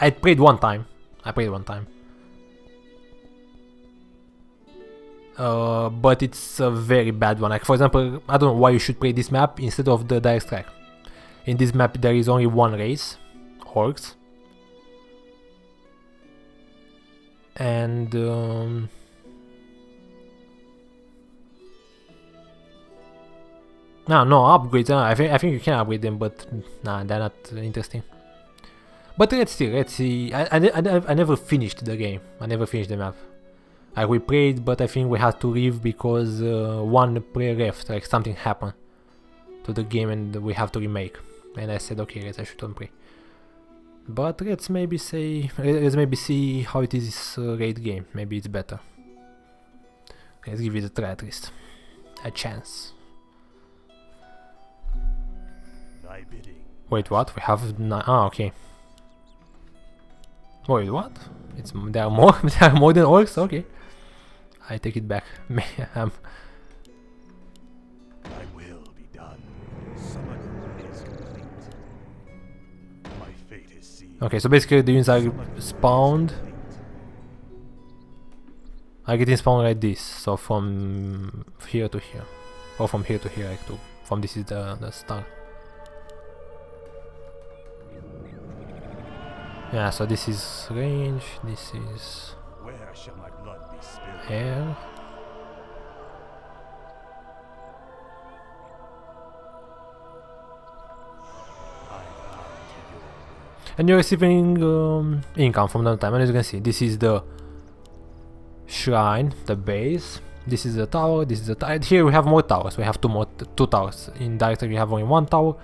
I played one time. But it's a very bad one. Like for example, I don't know why you should play this map instead of the direct track. In this map there is only one race, orcs. And no upgrades. I think you can upgrade them, but nah, they're not interesting. But let's see. I never finished the game. I never finished the map. Like we played, but I think we had to leave because one player left. Like something happened to the game, and we have to remake. And I said, okay, I shouldn't play. But let's maybe see how it is raid game. Maybe it's better. Let's give it a try at least, a chance. Wait, what? We have okay. Wait, what? There are more. There are more than orcs. Okay, I take it back. I will be done. Summoning is complete. My fate is sealed. Okay, so basically the units are spawned. I get spawned like this. So from here to here, or from here to here, like from this is the start. Yeah, so this is range, this is Where shall my blood be spilled? air. And you're receiving income from the time, and as you can see, this is the shrine, the base. This is the tower, this is the tower. Here we have more towers, we have two towers. In director we have only one tower.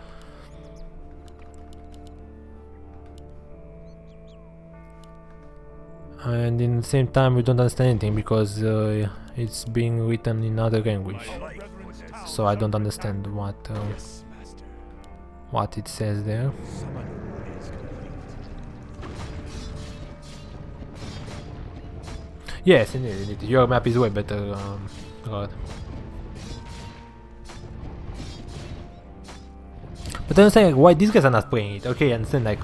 And in the same time we don't understand anything because it's being written in other language, so I don't understand what it says there. Yes, indeed, your map is way better, God. But I understand like, why these guys are not playing it. Okay, I understand like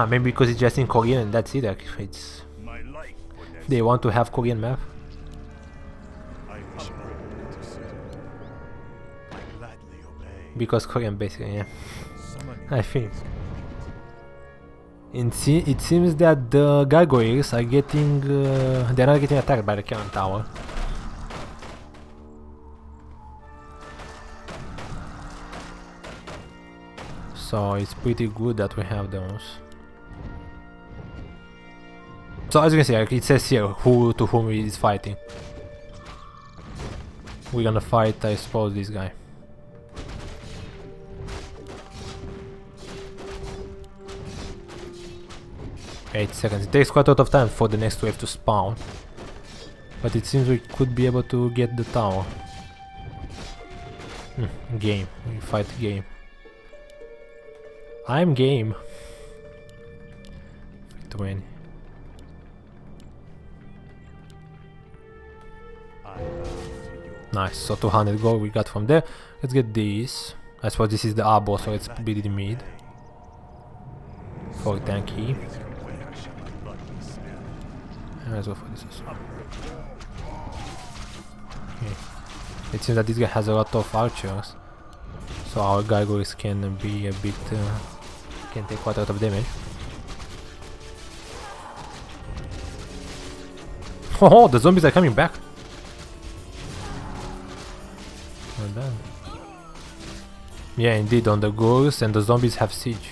maybe because it's just in Korean and that's it. Like it's they want to have Korean map. Because Korean basically, yeah. I think. It seems that the gargoyles are getting they're not getting attacked by the cannon tower. So it's pretty good that we have those. So as you can see, like, it says here who to whom he is fighting. We're gonna fight, I suppose, this guy. Eight seconds. It takes quite a lot of time for the next wave to spawn. But it seems we could be able to get the tower. Game. We fight game. I'm game. 20. Nice, so 200 gold we got from there. Let's get this. I suppose this is the abo, so let's beat it in mid. For tanky. Let's go for this as well. Okay. It seems that this guy has a lot of archers, so our gargoyles can be a bit can take quite a lot of damage. Oh, the zombies are coming back. Well done. Yeah, indeed, on the ghouls and the zombies have siege.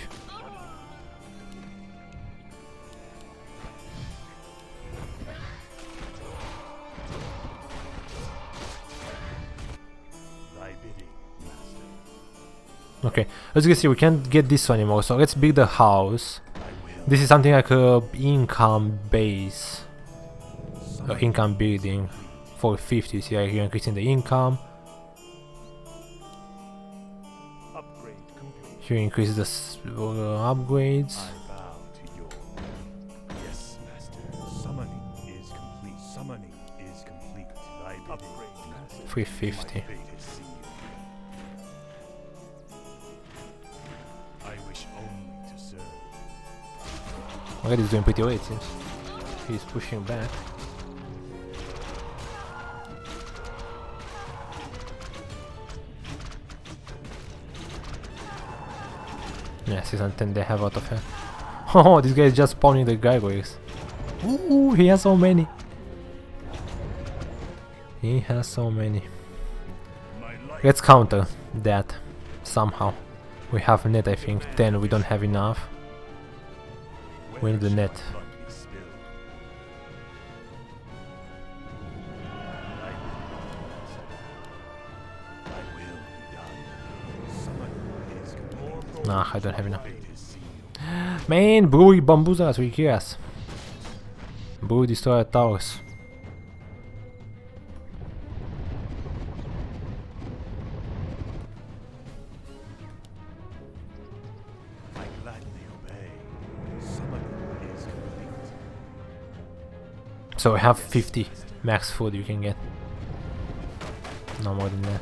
Okay, as you can see, we can't get this one anymore, so let's build the house. This is something like a income base, income building for 50. See, like you're increasing the income. Here increase the upgrades. 350. Already he's doing pretty well, it seems. He's pushing back. Yeah, 610 they have out of her. Oh, this guy is just spawning the gargoyles. Ooh, he has so many. He has so many. Let's counter that somehow. We have a net, I think. 10, we don't have enough. We need the net. Nah, I don't have enough. Man, brewery bamboozles will kill us. Brewery destroy our towers. So we have 50 max food you can get. No more than that.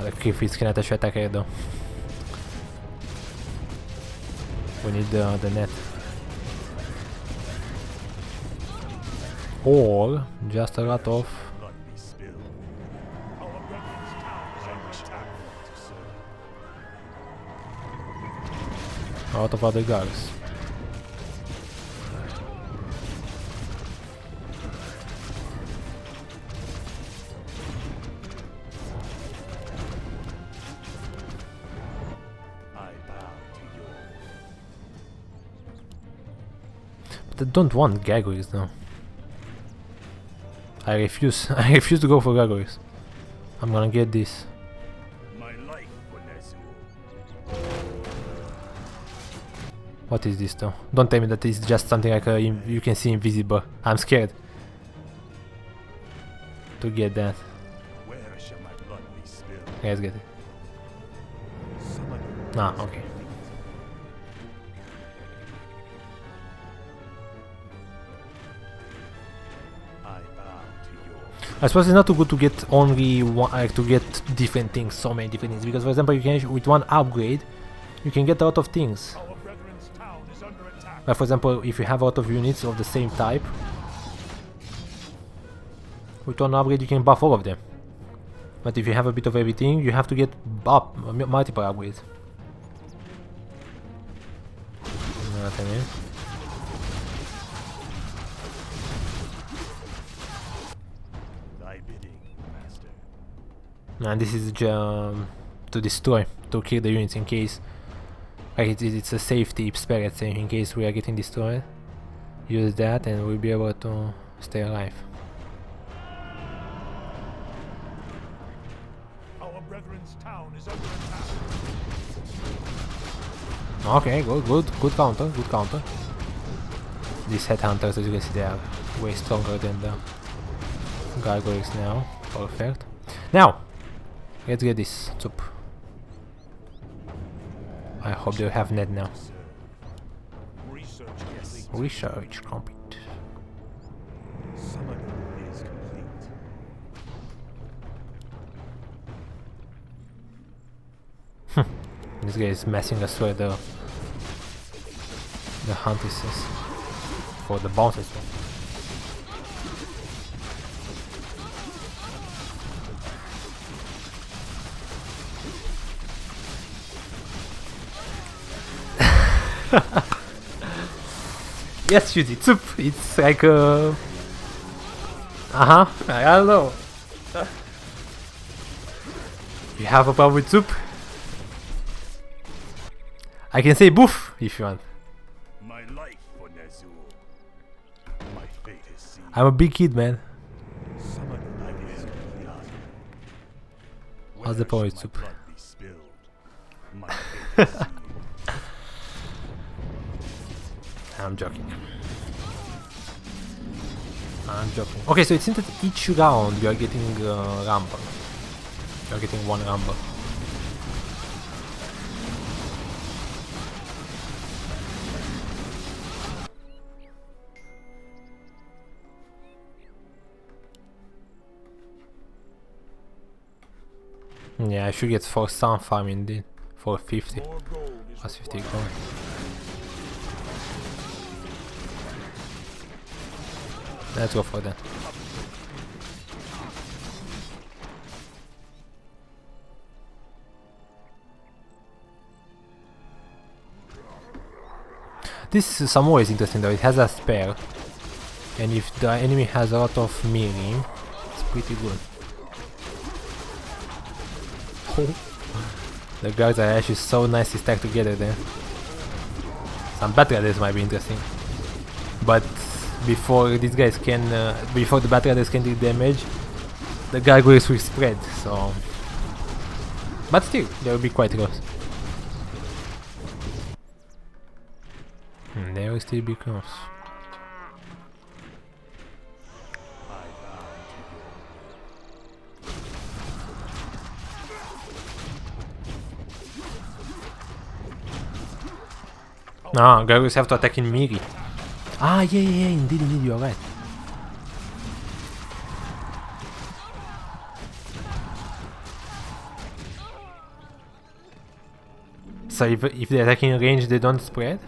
The creepies cannot attack here though. We need the net. Or just a lot of other guards. But I don't want gargoyles though. I refuse. I refuse to go for gargoyles. I'm gonna get this. What is this though? Don't tell me that it's just something like you can see invisible. I'm scared to get that. Let's get it. Ah, okay. I suppose it's not too good to get only one, to get different things, so many different things. Because for example, you can with one upgrade, you can get a lot of things. Like for example, if you have a lot of units of the same type, with one upgrade you can buff all of them. But if you have a bit of everything, you have to get up multiple upgrades. You know what I mean? And this is to destroy, to kill the units in case. Like it's a safety spell, let's say, in case we are getting destroyed. Use that and we'll be able to stay alive. Our brethren's town is under attack. Okay, good counter, good counter. These headhunters, as you can see, they are way stronger than the gargoyles now. Perfect. Now, let's get this soup. I hope they have net now. Research complete. This guy is messing us with the huntresses for the bounces. Yes, use it. Soup. It's like I don't know. You have a problem with soup? I can say boof if you want. My life for Nezul. My fate is sealed. I'm a big kid, man. What's the problem with soup? I'm joking. I'm joking. Okay, so it seems that each round you are getting rumble. You are getting one rumble. Yeah, I should get for some farm indeed. 450. More gold is Plus 50 required. gold. Let's go for that. This is some is interesting though, it has a spare. And if the enemy has a lot of melee, it's pretty good. The guards are actually so nicely stacked together there. Some battle riders might be interesting. But before these guys can, before the battle riders can do damage, the gargoyles will spread, so... But still, they will be quite close. They will still be close. Ah, gargoyles have to attack in melee. Ah, yeah, indeed, you are right. So if they attack in range, they don't spread?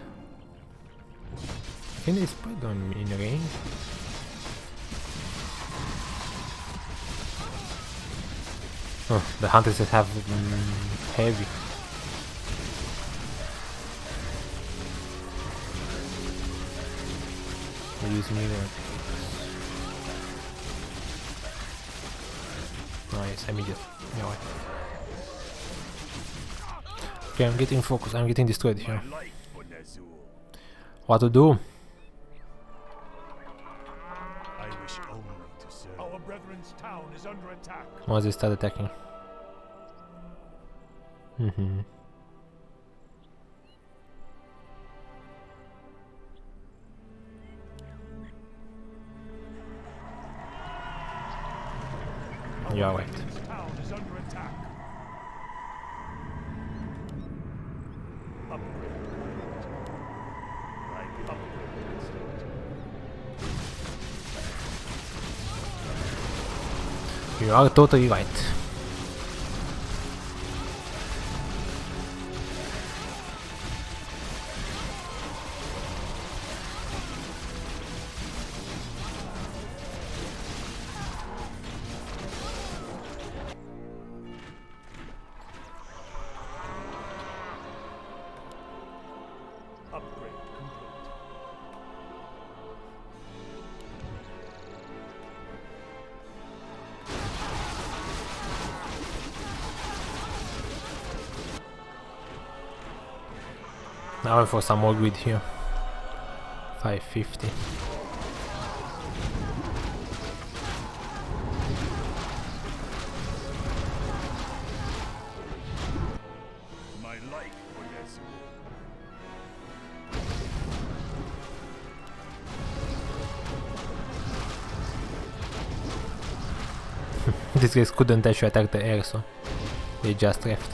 Can they spread on in range? Oh, the hunters that have heavy. They use melee. Nice, immediate. Yeah, right. Okay, I'm getting focused. I'm getting destroyed here. What to do? I wish only to serve. Our brethren's town is under attack. Once they start attacking. You are right. Brethren's town is under attack. You are totally right. Upgrade complete. Now for some more grid here. 550. My life for Nezu. These guys couldn't actually attack the air, so they just left.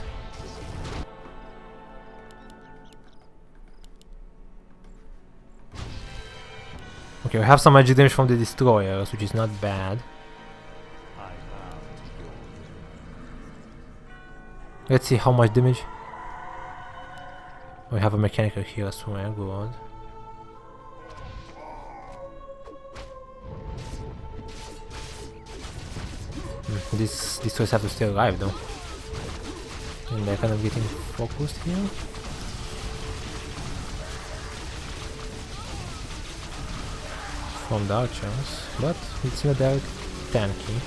Okay, we have some magic damage from the destroyers, which is not bad. I bow to your will. Let's see how much damage. We have a mechanical here as well, good. These destroyers have to stay alive though. And they're kind of getting focused here. From the archers, but it's not that tanky.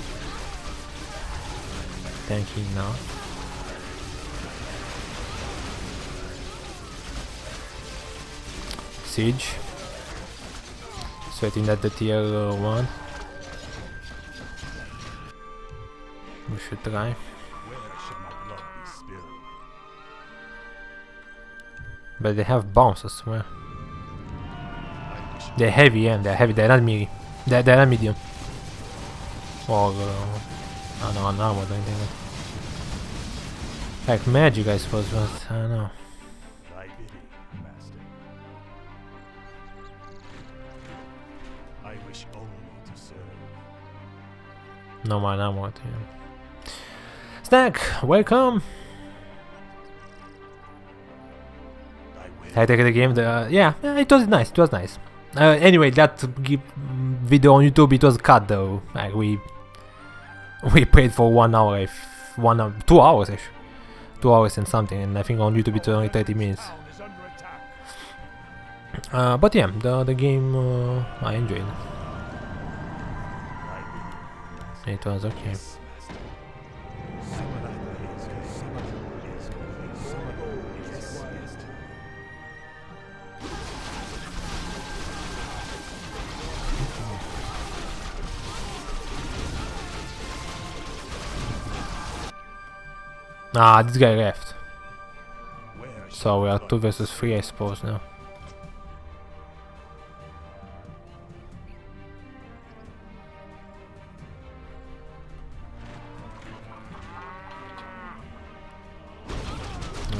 Tanky enough. Siege. Sweating at the tier 1. We should try. Where should my blood be spilled? But they have bombs as well. I wish They're heavy, yeah, they're heavy, they're not melee. They're not medium. Or, I don't know, an armor or anything like magic, I suppose, but I don't know. thy bidding, master. I wish only to serve. No more armor. Yeah. Snack, welcome! take the game. Yeah, it was nice. It was nice. Anyway, that video on YouTube, it was cut though. Like we played for 1 hour, 2 hours actually, 2 hours and something, and I think on YouTube it's only 30 minutes. Town is under attack. But yeah, the game I enjoyed. It was okay. Ah, this guy left. So we are 2 versus 3, I suppose now.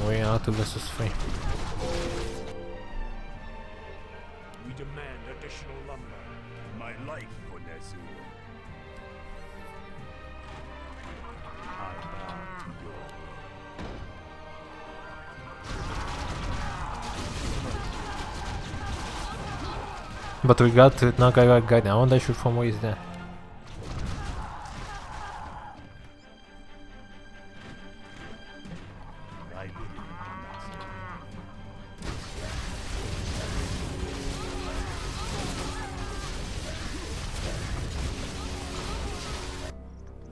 We are 2 versus 3. We demand additional lumber. My life for Nezu. I bow to your But we got Naga guy. I wonder shoot from where is that?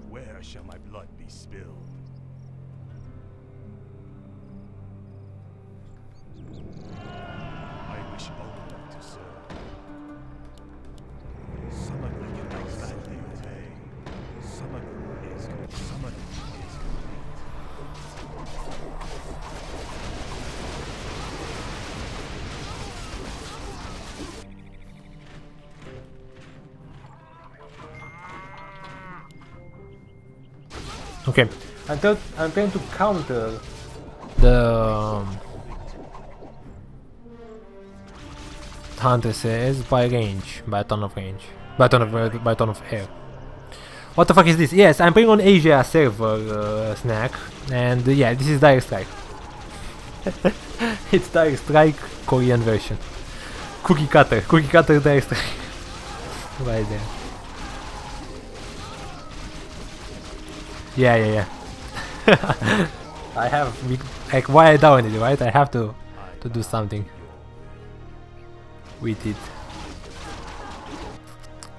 Where shall my blood be spilled? I wish only to serve. Some of them can gladly obey. Some of them is complete. Okay, I'm trying to counter the Hunter says by range, by a ton of range, by a ton of air. What the fuck is this? Yes, I'm playing on Asia server snack, and yeah, this is Dire Strike. It's Dire Strike Korean version. Cookie cutter Dire Strike. Right there. Yeah. I have like why I downed it, right? I have to do something with it.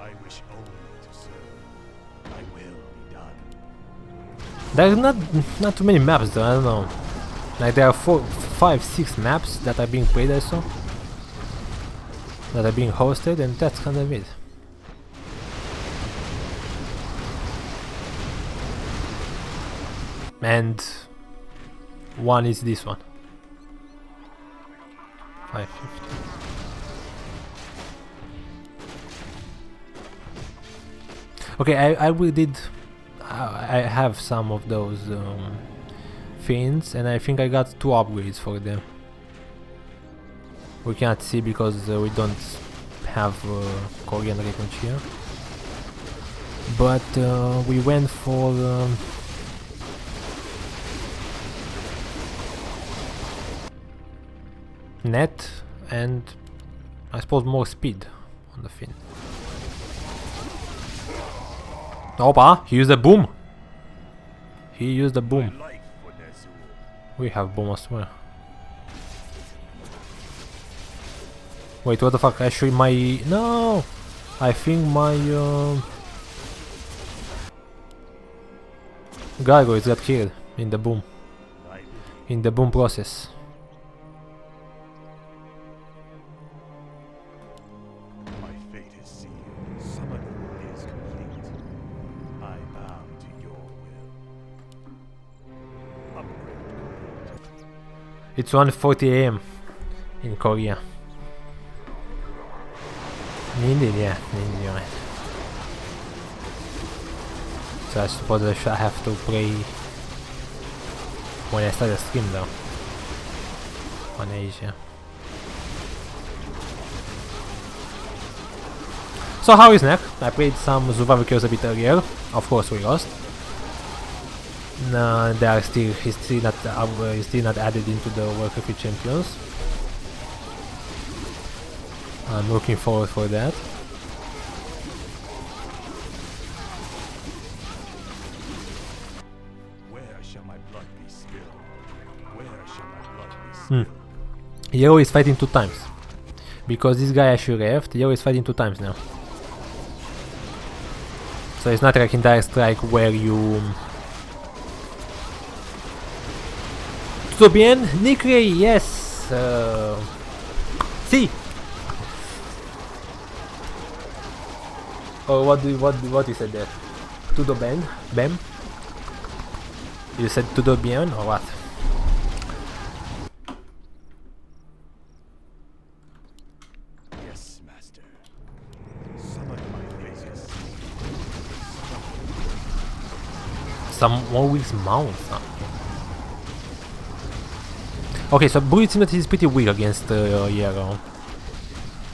I wish only to serve. I will be done. There's not too many maps though, I don't know. Like there are 4, 5, 6 maps that are being played I saw. That are being hosted, and that's kind of it. And one is this one. 550. Okay, I have some of those fins, and I think I got 2 upgrades for them. We cannot see because we don't have Korean records here. But we went for net and I suppose more speed on the fin. Opa! He used a boom! He used a boom. We have boom as well. Wait, what the fuck? Actually my... No! I think my... Gargoyles got killed in the boom. In the boom process. My fate is sealed. Summoning is complete. I bow to your will. It's 1:40 AM in Korea. Indeed, yeah, indeed, you're right. So I suppose I have to play when I start the stream though. On Asia. So how is Neck? I played some survival kills a bit earlier. Of course we lost. No, they are still he's still not added into the Warcraft III champions. I'm looking forward for that. Where shall my blood be spilled? Where shall my blood be spilled? Yellow is fighting 2 times. Because this guy actually left, Yellow is fighting 2 times now. So it's not like in Dire Strike where you... Todo bien? Nickray, yes! See! Oh, what you said there? Tudo bem? Bem? You said tudo bien or what? Yes, master. Summon my faces. Some 1 week's mounts. Huh? Okay, so Blue it seems that he's pretty weak against Yellow.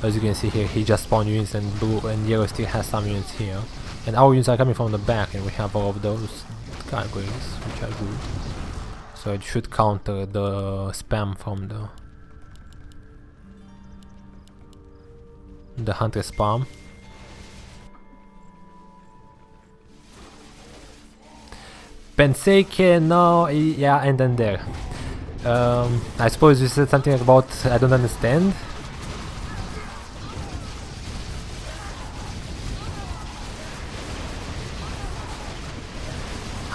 As you can see here, he just spawned units and Blue and Yellow still has some units here. And our units are coming from the back and we have all of those gargoyles, which are good. So it should counter the spam from the hunter spam. Pensei que no, yeah, and then there. I suppose you said something about I don't understand.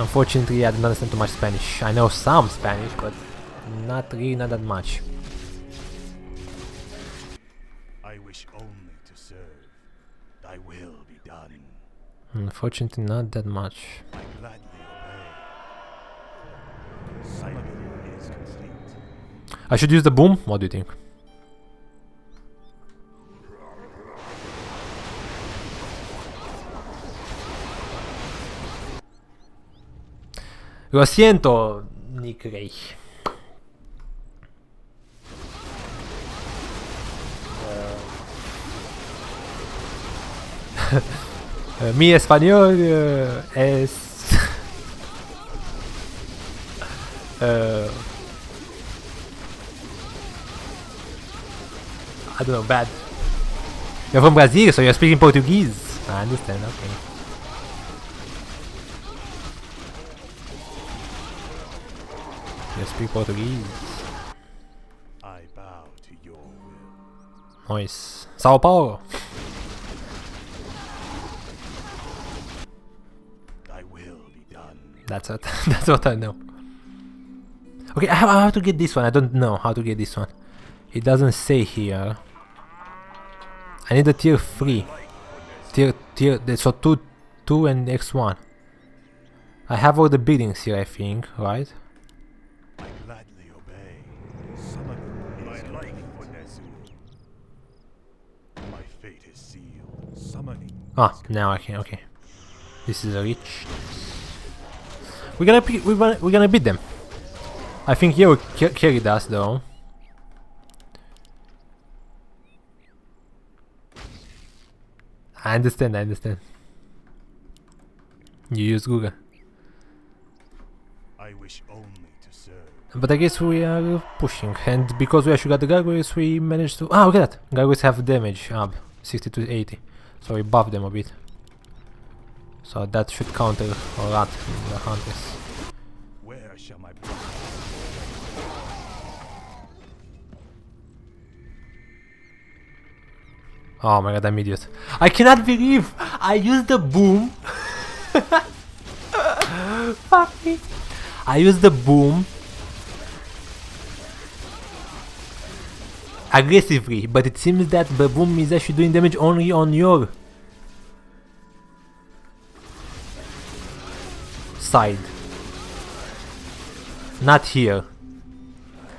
Unfortunately, I don't understand too much Spanish. I know some Spanish, but not really, not that much. I wish only to serve. Thy will be done. Unfortunately, not that much. I gladly obey. Summoning is complete. I should use the boom? What do you think? Lo siento, Nickray. Mi español es... I don't know, bad. You're from Brazil, so you're speaking Portuguese. I understand, okay. You speak Portuguese. I bow to your will. Nice. Sao Paulo. Thy will be done. That's what. That's what I know. Okay, I have to get this one. I don't know how to get this one. It doesn't say here. I need a tier 3. Tier. So 2 and X1. I have all the buildings here, I think, right? I gladly obey. Summoning my life for Nezu. My fate is sealed. Summoning. Ah, now I can. Okay. This is a reach. We're gonna beat them. I think Yellow carried us though. I understand. You use Google. I wish only to serve. But I guess we are pushing, and because we actually got the gargoyles, we managed to... Ah, look at that! Gargoyles have damage up, 60 to 80. So we buffed them a bit. So that should counter a lot in the hunters. Where shall my blood? Oh my god, I'm idiot. I cannot believe I used the boom. Fuck me. I used the boom aggressively, but it seems that the boom is actually doing damage only on your side, not here.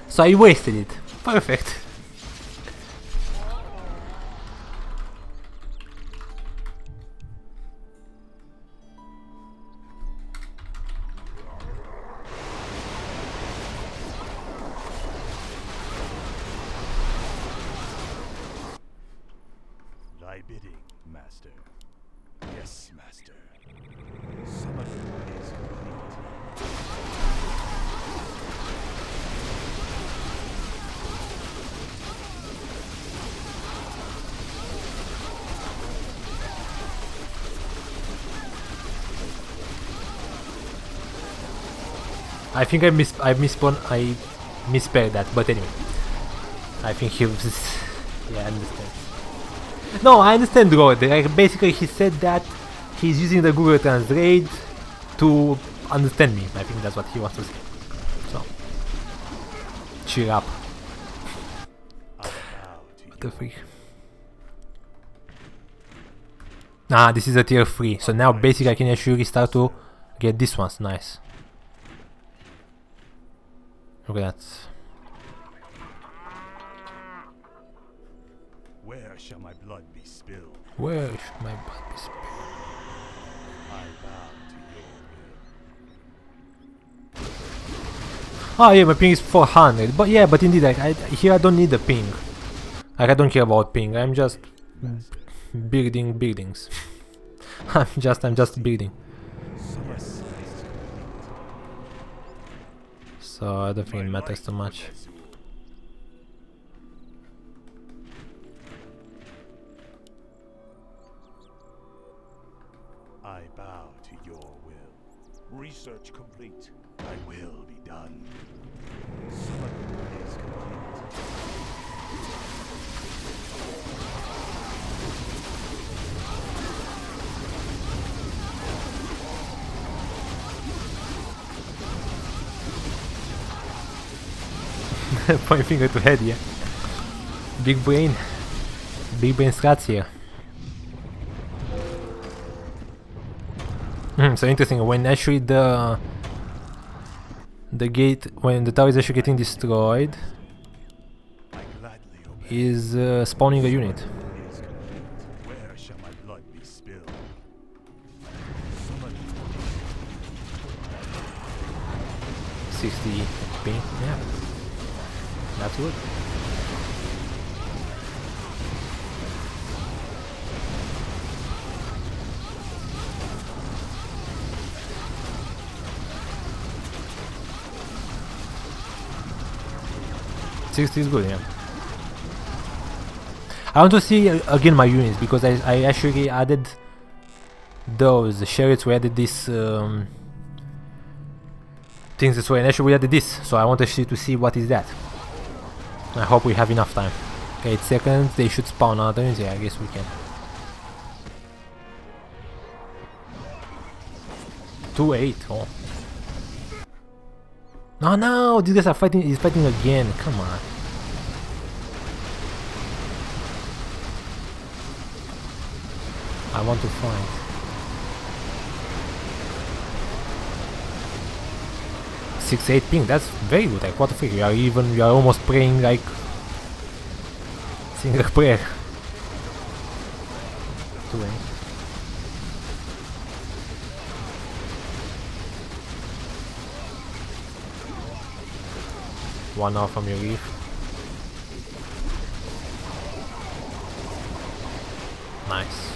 So I wasted it. Perfect. Thy bidding, master. Yes, master. Summoning is complete. I think I misspelled that, but anyway. I think he was... yeah, I understand. No, I understand Rod. Like, basically he said that he's using the Google Translate to understand me. I think that's what he wants to say. So, cheer up. What the freak? Ah, this is a tier 3. So now basically I can actually start to get this ones. Nice. Look at that. Where shall my blood be spilled? Where should my blood be spilled? I bow to your will. Oh yeah, my ping is 400. But yeah, but indeed, like, here I don't need the ping. Like, I don't care about ping. I'm just building buildings. I'm just building. Yes. So I don't think it matters too much. I bow to your will. Research complete. Thy will be done. Summoning is complete. 'Point finger to head, yeah. Big brain strats here. So interesting, when actually the gate, when the tower is actually getting destroyed, I gladly obey. is spawning a unit. Is complete. Where shall my blood be spilled? Summoning 60 ping, yeah. That's good. Is good, yeah. I want to see again my units because I actually added those chariots. We added this things this way, and actually we added this. So I want actually to see what is that. I hope we have enough time. 8 seconds. They should spawn other units. Yeah, I guess we can. 2-8. Oh. No, no, these guys are fighting. He's fighting again. Come on. I want to fight. Six, 8 ping. That's very good. Like, what the freak? You are almost praying like single prayer. 2-8. One off from your reef. Nice.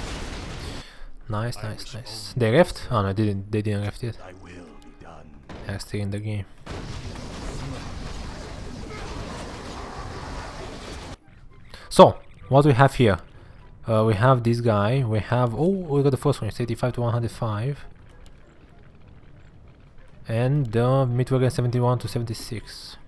Nice, nice, nice. They left? Oh no, they didn't left yet. thy will be done. They're still in the game. So, what we have here? We have this guy. We have, oh, we got the first one. It's 85 to 105. And the mid-wagon 71 to 76.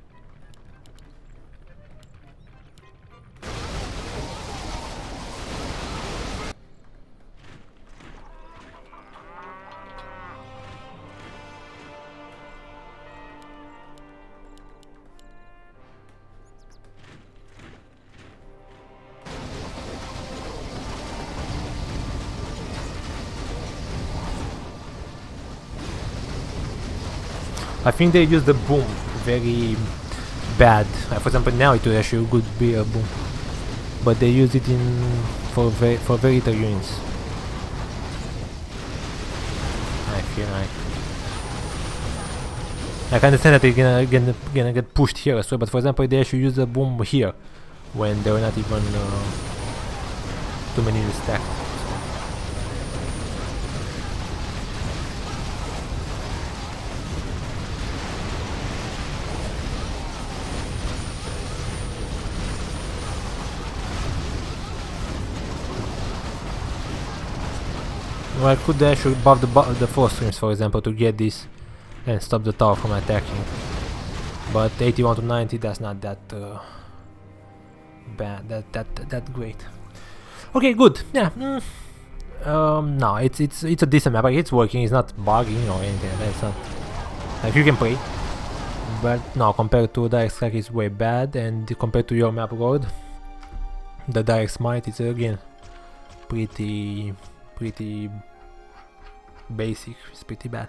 I think they use the boom very bad. For example, now it would actually could be a boom, but they use it for very little units. I feel like I understand that they're gonna get pushed here as well, but for example, they actually use the boom here when there were not even too many units stacked. Well, I could actually buff the 4 streams, for example, to get this and stop the tower from attacking. But 81 to 90, that's not that bad, that great. Okay, good. Yeah. No, it's a decent map. Like, it's working. It's not bugging or anything. It's not like you can play. But no, compared to Direct Strike, it's way bad, and compared to your map road, the Direct Smite is again pretty basic. It's pretty bad.